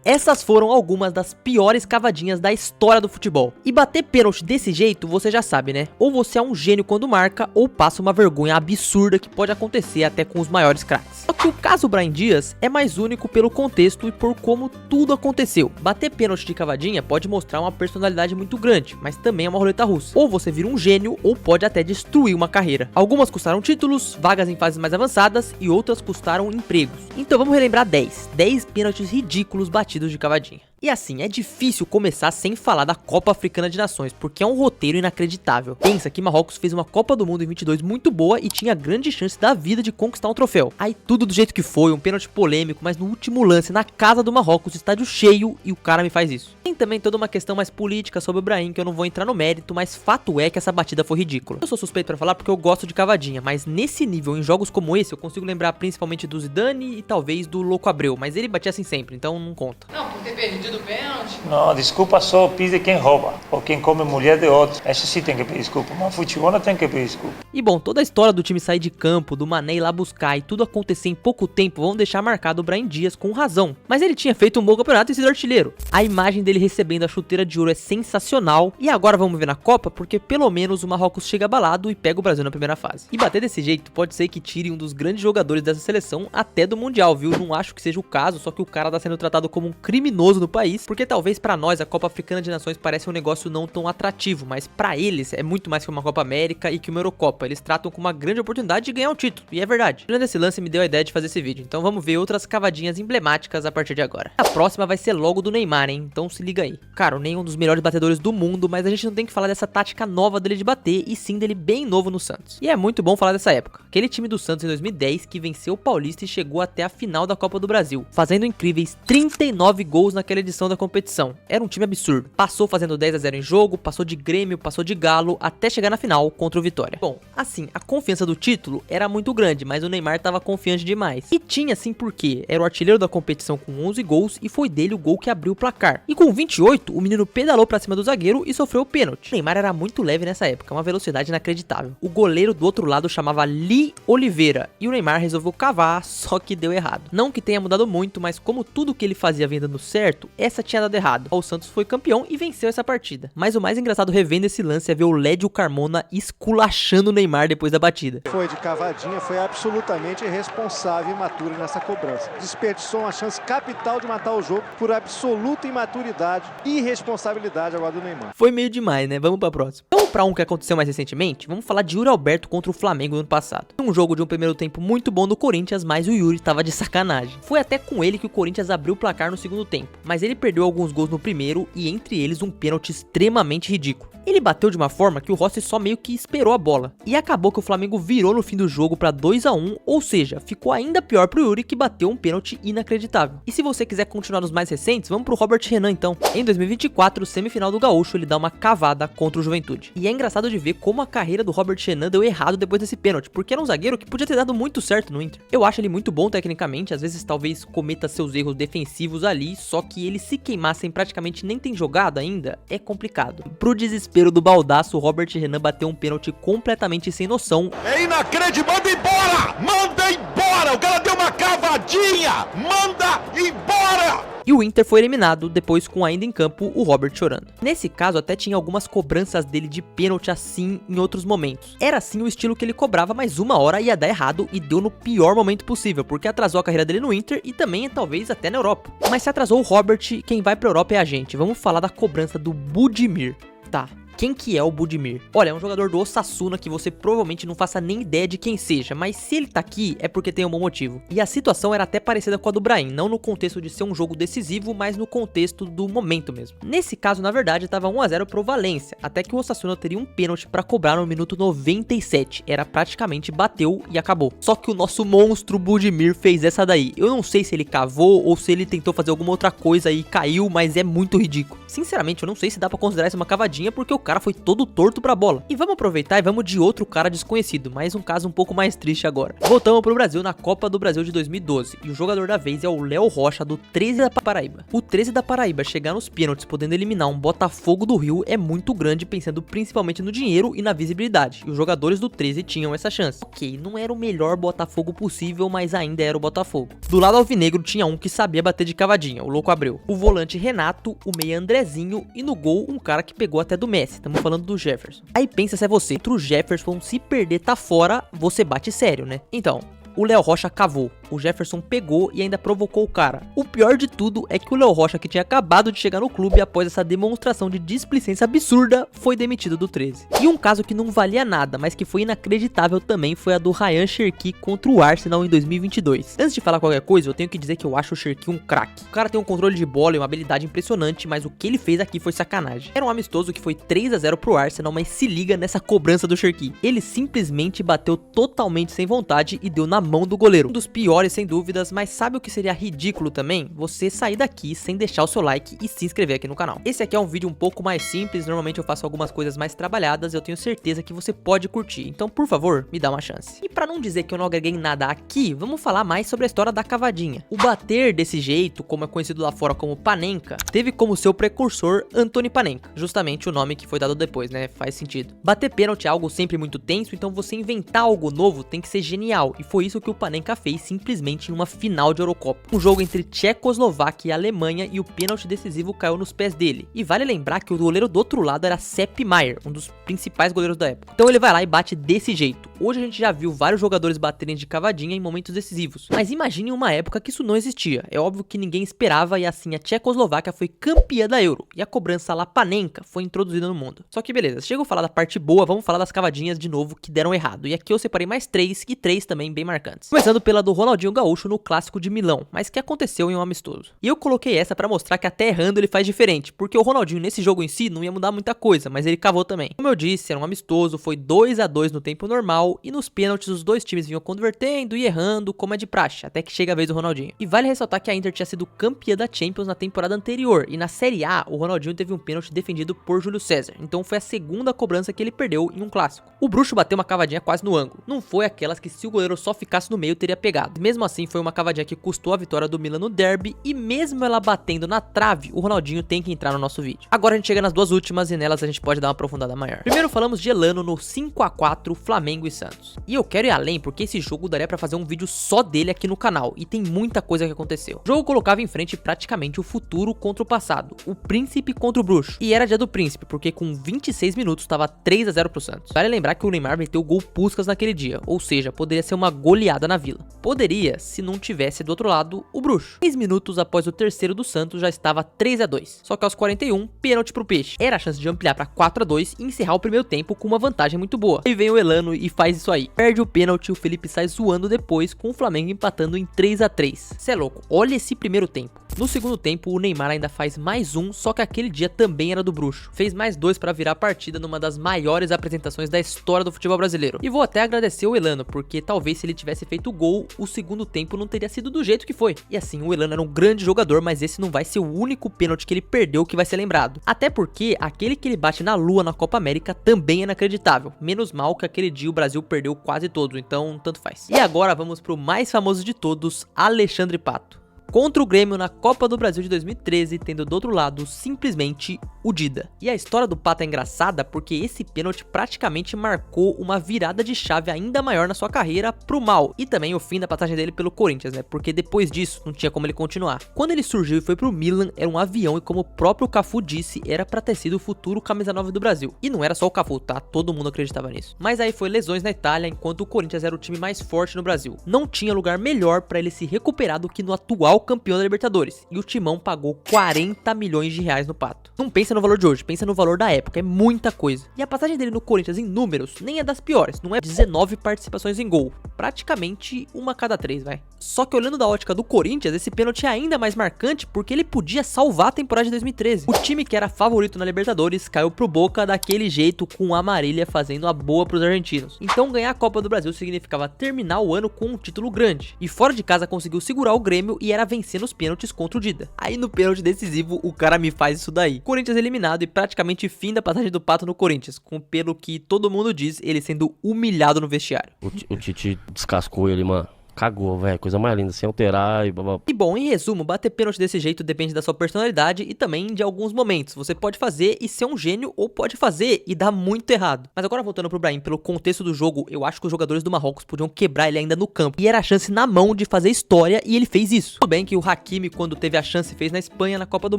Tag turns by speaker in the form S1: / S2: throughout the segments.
S1: Essas foram algumas das piores cavadinhas da história do futebol. E bater pênalti desse jeito, você já sabe, né? Ou você é um gênio quando marca, ou passa uma vergonha absurda que pode acontecer até com os maiores craques. Só que o caso Brahim Dias é mais único pelo contexto e por como tudo aconteceu. Bater pênalti de cavadinha pode mostrar uma personalidade muito grande, mas também é uma roleta russa. Ou você vira um gênio, ou pode até destruir uma carreira. Algumas custaram títulos, vagas em fases mais avançadas, e outras custaram empregos. Então vamos relembrar 10 pênaltis ridículos batidos de cavadinha. E assim, é difícil começar sem falar da Copa Africana de Nações, porque é um roteiro inacreditável. Pensa que Marrocos fez uma Copa do Mundo em 22 muito boa e tinha grande chance da vida de conquistar um troféu. Aí tudo do jeito que foi, um pênalti polêmico, mas no último lance, na casa do Marrocos, estádio cheio, e o cara me faz isso. Tem também toda uma questão mais política sobre o Brahim, que eu não vou entrar no mérito, mas fato é que essa batida foi ridícula. Eu sou suspeito pra falar porque eu gosto de cavadinha, mas nesse nível, em jogos como esse, eu consigo lembrar principalmente do Zidane e talvez do Louco Abreu, mas ele batia assim sempre, então não conta.
S2: Não, por ter perdido o pênalti.
S3: Não, desculpa só pede quem rouba, ou quem come mulher de outro. Esse sim tem que pedir desculpa, mas futebol não tem que pedir desculpa.
S1: E bom, toda a história do time sair de campo, do Mané ir lá buscar e tudo acontecer em pouco tempo vão deixar marcado o Brahim Dias com razão. Mas ele tinha feito um bom campeonato e sido artilheiro. A imagem dele recebendo a chuteira de ouro é sensacional. E agora vamos ver na Copa, porque pelo menos o Marrocos chega abalado e pega o Brasil na primeira fase. E bater desse jeito pode ser que tire um dos grandes jogadores dessa seleção até do Mundial, viu? Não acho que seja o caso, só que o cara tá sendo tratado como um criminoso no país, porque talvez pra nós a Copa Africana de Nações parece um negócio não tão atrativo, mas pra eles é muito mais que uma Copa América e que uma Eurocopa. Eles tratam como uma grande oportunidade de ganhar um título, e é verdade. Olhando esse lance me deu a ideia de fazer esse vídeo, então vamos ver outras cavadinhas emblemáticas a partir de agora. A próxima vai ser logo do Neymar, hein? Então se liga aí. Cara, o Ney é um dos melhores batedores do mundo, mas a gente não tem que falar dessa tática nova dele de bater, e sim dele bem novo no Santos. E é muito bom falar dessa época. Aquele time do Santos em 2010 que venceu o Paulista e chegou até a final da Copa do Brasil, fazendo incríveis 39 gols naquela edição da competição. Era um time absurdo. Passou fazendo 10-0 em jogo, passou de Grêmio, passou de Galo, até chegar na final contra o Vitória. Bom, assim, a confiança do título era muito grande, mas o Neymar tava confiante demais. E tinha assim porque era o artilheiro da competição com 11 gols e foi dele o gol que abriu o placar. E com 28, o menino pedalou pra cima do zagueiro e sofreu o pênalti. O Neymar era muito leve nessa época, uma velocidade inacreditável. O goleiro do outro lado chamava Lee Oliveira e o Neymar resolveu cavar, só que deu errado. Não que tenha mudado muito, mas como tudo que ele fazia vinha dando certo, essa tinha dado errado. O Santos foi campeão e venceu essa partida. Mas o mais engraçado revendo esse lance é ver o Lédio Carmona esculachando o Neymar depois da batida.
S4: Foi de cavadinha, foi absolutamente irresponsável e imaturo nessa cobrança. Desperdiçou uma chance capital de matar o jogo por absoluta imaturidade e irresponsabilidade agora do Neymar.
S1: Foi meio demais, né? Vamos pra próxima. Vamos pra um que aconteceu mais recentemente? Vamos falar de Yuri Alberto contra o Flamengo no ano passado. Um jogo de um primeiro tempo muito bom do Corinthians, mas o Yuri tava de sacanagem. Foi até com ele que o Corinthians abriu o placar no segundo tempo, mas ele perdeu alguns gols no primeiro e entre eles um pênalti extremamente ridículo. Ele bateu de uma forma que o Rossi só meio que esperou a bola. E acabou que o Flamengo virou no fim do jogo pra 2-1, ou seja, ficou ainda pior pro Yuri, que bateu um pênalti inacreditável. E se você quiser continuar nos mais recentes, vamos pro Robert Renan então. Em 2024, semifinal do Gaúcho, ele dá uma cavada contra o Juventude. E é engraçado de ver como a carreira do Robert Renan deu errado depois desse pênalti, porque era um zagueiro que podia ter dado muito certo no Inter. Eu acho ele muito bom tecnicamente, às vezes talvez cometa seus erros defensivos ali, só que ele se queimar sem praticamente nem ter jogado ainda, é complicado. Pro desespero do baldaço, o Robert Renan bateu um pênalti completamente sem noção.
S5: É inacreditável, manda embora! Manda embora! O cara deu uma cavadinha! Manda embora!
S1: E o Inter foi eliminado, depois com ainda em campo o Robert chorando. Nesse caso até tinha algumas cobranças dele de pênalti assim em outros momentos. Era assim o estilo que ele cobrava, mas uma hora ia dar errado e deu no pior momento possível, porque atrasou a carreira dele no Inter e também talvez até na Europa. Mas se atrasou o Robert, quem vai pra Europa é a gente. Vamos falar da cobrança do Budimir. Tá. Quem que é o Budimir? Olha, é um jogador do Osasuna que você provavelmente não faça nem ideia de quem seja, mas se ele tá aqui é porque tem um bom motivo. E a situação era até parecida com a do Brahim, não no contexto de ser um jogo decisivo, mas no contexto do momento mesmo. Nesse caso, na verdade, tava 1-0 pro Valência, até que o Osasuna teria um pênalti pra cobrar no minuto 97. Era praticamente bateu e acabou. Só que o nosso monstro Budimir fez essa daí. Eu não sei se ele cavou ou se ele tentou fazer alguma outra coisa e caiu, mas é muito ridículo. Sinceramente, eu não sei se dá pra considerar isso uma cavadinha, porque o cara foi todo torto pra bola. E vamos aproveitar e vamos de outro cara desconhecido, mas um caso um pouco mais triste agora. Voltamos pro Brasil na Copa do Brasil de 2012 e o jogador da vez é o Léo Rocha do 13 da Paraíba. O 13 da Paraíba chegar nos pênaltis podendo eliminar um Botafogo do Rio é muito grande, pensando principalmente no dinheiro e na visibilidade, e os jogadores do 13 tinham essa chance. Ok, não era o melhor Botafogo possível, mas ainda era o Botafogo. Do lado alvinegro tinha um que sabia bater de cavadinha, o Louco Abreu, o volante Renato, o meia Andrezinho e no gol um cara que pegou até do Messi, estamos falando do Jefferson. Aí pensa se é você, contra o Jefferson, se perder tá fora, você bate sério, né? Então, o Léo Rocha cavou, o Jefferson pegou e ainda provocou o cara. O pior de tudo é que o Léo Rocha, que tinha acabado de chegar no clube após essa demonstração de displicência absurda, foi demitido do 13. E um caso que não valia nada, mas que foi inacreditável também, foi a do Ryan Cherki contra o Arsenal em 2022. Antes de falar qualquer coisa, eu tenho que dizer que eu acho o Cherki um craque. O cara tem um controle de bola e uma habilidade impressionante, mas o que ele fez aqui foi sacanagem. Era um amistoso que foi 3-0 pro Arsenal, mas se liga nessa cobrança do Cherki. Ele simplesmente bateu totalmente sem vontade e deu na mão do goleiro. Um dos piores sem dúvidas, mas sabe o que seria ridículo também? Você sair daqui sem deixar o seu like e se inscrever aqui no canal. Esse aqui é um vídeo um pouco mais simples, normalmente eu faço algumas coisas mais trabalhadas, eu tenho certeza que você pode curtir, então por favor, me dá uma chance. E pra não dizer que eu não agreguei nada aqui, vamos falar mais sobre a história da cavadinha. O bater desse jeito, como é conhecido lá fora como Panenka, teve como seu precursor Antony Panenka, justamente o nome que foi dado depois, né? Faz sentido. Bater pênalti é algo sempre muito tenso, então você inventar algo novo tem que ser genial, e foi isso que o Panenka fez simplesmente em uma final de Eurocopa. Um jogo entre Tchecoslováquia e Alemanha e o pênalti decisivo caiu nos pés dele. E vale lembrar que o goleiro do outro lado era Sepp Maier, um dos principais goleiros da época. Então ele vai lá e bate desse jeito. Hoje a gente já viu vários jogadores baterem de cavadinha em momentos decisivos. Mas imagine uma época que isso não existia. É óbvio que ninguém esperava e assim a Tchecoslováquia foi campeã da Euro. E a cobrança lá Panenka foi introduzida no mundo. Só que beleza, chega a falar da parte boa, vamos falar das cavadinhas de novo que deram errado. E aqui eu separei mais três e três também bem marcantes. Começando pela do Ronaldinho Gaúcho no Clássico de Milão, mas que aconteceu em um amistoso. E eu coloquei essa pra mostrar que até errando ele faz diferente, porque o Ronaldinho nesse jogo em si não ia mudar muita coisa, mas ele cavou também. Como eu disse, era um amistoso, foi 2-2 no tempo normal, e nos pênaltis os dois times vinham convertendo e errando, como é de praxe, até que chega a vez do Ronaldinho. E vale ressaltar que a Inter tinha sido campeã da Champions na temporada anterior, e na Série A, o Ronaldinho teve um pênalti defendido por Júlio César, então foi a segunda cobrança que ele perdeu em um clássico. O bruxo bateu uma cavadinha quase no ângulo, não foi aquelas que se o goleiro só ficasse no meio teria pegado. Mesmo assim, foi uma cavadinha que custou a vitória do Milan no derby, e mesmo ela batendo na trave, o Ronaldinho tem que entrar no nosso vídeo. Agora a gente chega nas duas últimas e nelas a gente pode dar uma aprofundada maior. Primeiro falamos de Elano no 5-4 Flamengo e Santos. E eu quero ir além porque esse jogo daria pra fazer um vídeo só dele aqui no canal, e tem muita coisa que aconteceu. O jogo colocava em frente praticamente o futuro contra o passado, o príncipe contra o bruxo. E era dia do príncipe, porque com 26 minutos tava 3-0 pro Santos. Vale lembrar que o Neymar meteu gol Puskás naquele dia, ou seja, poderia ser uma goleada na Vila. Poderia, se não tivesse do outro lado o bruxo. 6 minutos após o terceiro do Santos já estava 3-2. Só que aos 41, pênalti pro Peixe. Era a chance de ampliar pra 4-2 e encerrar o primeiro tempo com uma vantagem muito boa. Aí vem o Elano e faz isso aí. Perde o pênalti, o Felipe sai zoando depois, com o Flamengo empatando em 3-3. Cê é louco, olha esse primeiro tempo. No segundo tempo, o Neymar ainda faz mais um, só que aquele dia também era do bruxo. Fez mais dois pra virar a partida numa das maiores apresentações da história do futebol brasileiro. E vou até agradecer o Elano, porque talvez se ele tivesse feito o gol, o segundo tempo não teria sido do jeito que foi. E assim, o Elano era um grande jogador, mas esse não vai ser o único pênalti que ele perdeu que vai ser lembrado. Até porque aquele que ele bate na lua na Copa América também é inacreditável. Menos mal que aquele dia o Brasil perdeu quase todos, então tanto faz. E agora vamos pro mais famoso de todos, Alexandre Pato. Contra o Grêmio na Copa do Brasil de 2013, tendo do outro lado simplesmente o Dida. E a história do Pato é engraçada porque esse pênalti praticamente marcou uma virada de chave ainda maior na sua carreira pro mal, e também o fim da passagem dele pelo Corinthians, né? Porque depois disso não tinha como ele continuar. Quando ele surgiu e foi pro Milan, era um avião e como o próprio Cafu disse, era pra ter sido o futuro camisa 9 do Brasil. E não era só o Cafu, tá? Todo mundo acreditava nisso. Mas aí foi lesões na Itália, enquanto o Corinthians era o time mais forte no Brasil. Não tinha lugar melhor pra ele se recuperar do que no atual campeão da Libertadores, e o Timão pagou 40 milhões de reais no Pato. Não pensa no valor de hoje, pensa no valor da época, é muita coisa. E a passagem dele no Corinthians em números nem é das piores, não é 19 participações em gol, praticamente uma a cada 3, vai. Só que olhando da ótica do Corinthians, esse pênalti é ainda mais marcante porque ele podia salvar a temporada de 2013. O time que era favorito na Libertadores caiu pro Boca daquele jeito, com a Marília fazendo a boa pros argentinos. Então ganhar a Copa do Brasil significava terminar o ano com um título grande, e fora de casa conseguiu segurar o Grêmio e era vencer nos pênaltis contra o Dida. Aí no pênalti decisivo, o cara me faz isso daí. Corinthians eliminado e praticamente fim da passagem do Pato no Corinthians, pelo que todo mundo diz, ele sendo humilhado no vestiário.
S6: O Tite descascou ele, mano. Cagou, velho. Coisa mais linda, sem alterar e blá.
S1: E bom, em resumo, bater pênalti desse jeito depende da sua personalidade e também de alguns momentos. Você pode fazer e ser um gênio ou pode fazer e dar muito errado. Mas agora voltando pro Brahim, pelo contexto do jogo, eu acho que os jogadores do Marrocos podiam quebrar ele ainda no campo. E era a chance na mão de fazer história e ele fez isso. Tudo bem que o Hakimi, quando teve a chance, fez na Espanha na Copa do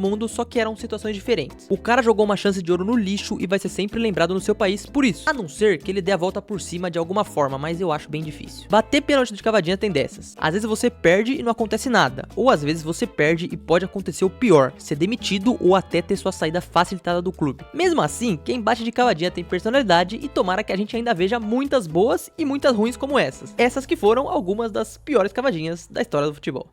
S1: Mundo, só que eram situações diferentes. O cara jogou uma chance de ouro no lixo e vai ser sempre lembrado no seu país por isso. A não ser que ele dê a volta por cima de alguma forma, mas eu acho bem difícil. Bater pênalti de cavadinha tem dessas. Às vezes você perde e não acontece nada, ou às vezes você perde e pode acontecer o pior, ser demitido ou até ter sua saída facilitada do clube. Mesmo assim, quem bate de cavadinha tem personalidade e tomara que a gente ainda veja muitas boas e muitas ruins como essas. Essas que foram algumas das piores cavadinhas da história do futebol.